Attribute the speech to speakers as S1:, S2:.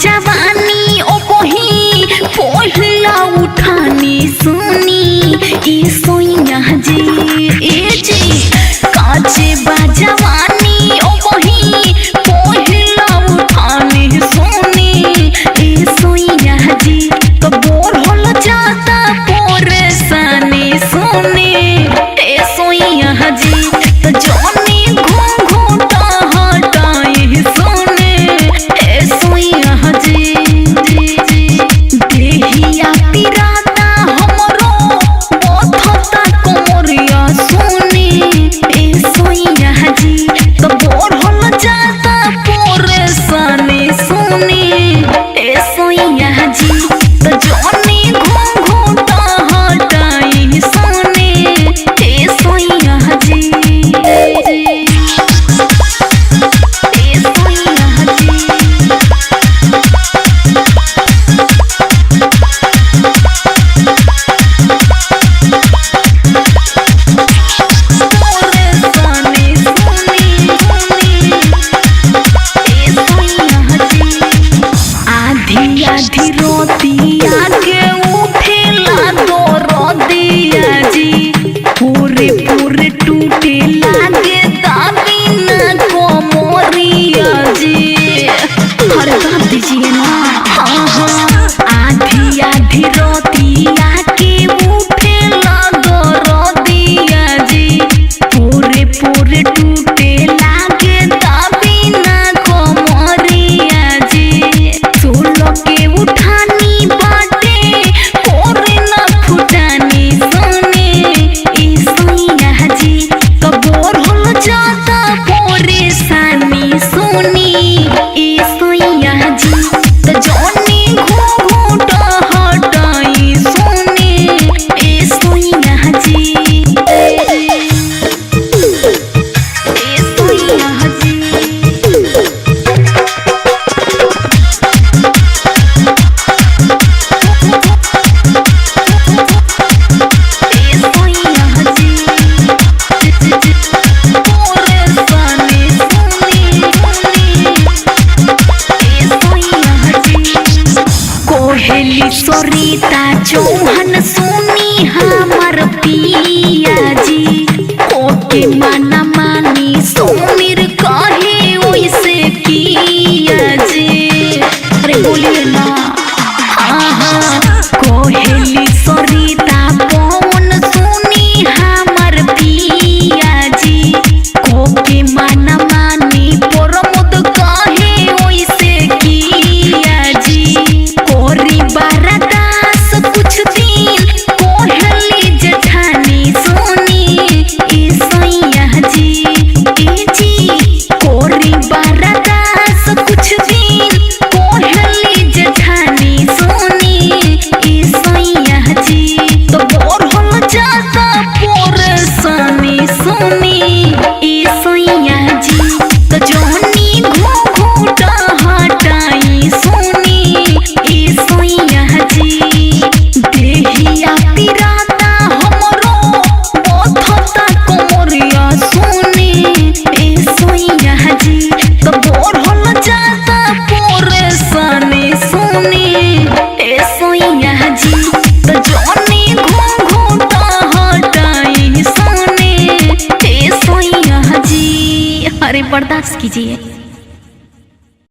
S1: जवानी ओ बही पहिला उठानी सुनी ई सोइया जी ए जी काचे बा जवानी ओ बही पहिला उठानी सुनी ई सोइया जी तो बोर होल जाता परेशानी सुनी ए सोइया जी तो जानी घूंघूटा हटाई सुनी ए सोइया पूरे टूटे लागे दादी ना कोमरिया जी अरे बाप दीजिए ना हाँ हाँ आधी आधी रोतिया के उठे लगो रोदिया जी पूरे पूरे टूटे लागे दादी ना कोमरिया जी सोलो के उठानी बाटे पूरे ना फुटानी सुने जाता परेशानी सुनी ए सोइया जी तो जानी घूंघूटा हटाई सुनी ए सोइया जी ए सोइया जी कोहेली सरिता चौहान सुनी हमर पिया जी ओके माना मानी सुमीर कहे वैसे किया जी अरे बोलिए ना हाँ हाँ कोहेली सरिता पवन सुनी हमर पिया जी ओके माना मानी प्रमोद कहे वैसे किया जी कोरी बारादास कुछ दिन कोहली जेठानी सोनी ए सोइया जी ए जी कोरी बारादास कुछ दिन कोहली जेठानी सोनी ए सोइया जी तो बोर होल जाता परेशानी सोनी ए सोइया जी तो जानी घूंघूटा हटाई सोनी ए सोइया जी देहिया पिराता हमरो बथता कोमरिया सुनी ए सोइया जी तो बोर होल जाता परेशानी सुनी ए सोइया जी तो जानी घूंघूटा हटाई सुनी ए सोइया जी अरे बर्दाश्त कीजिए।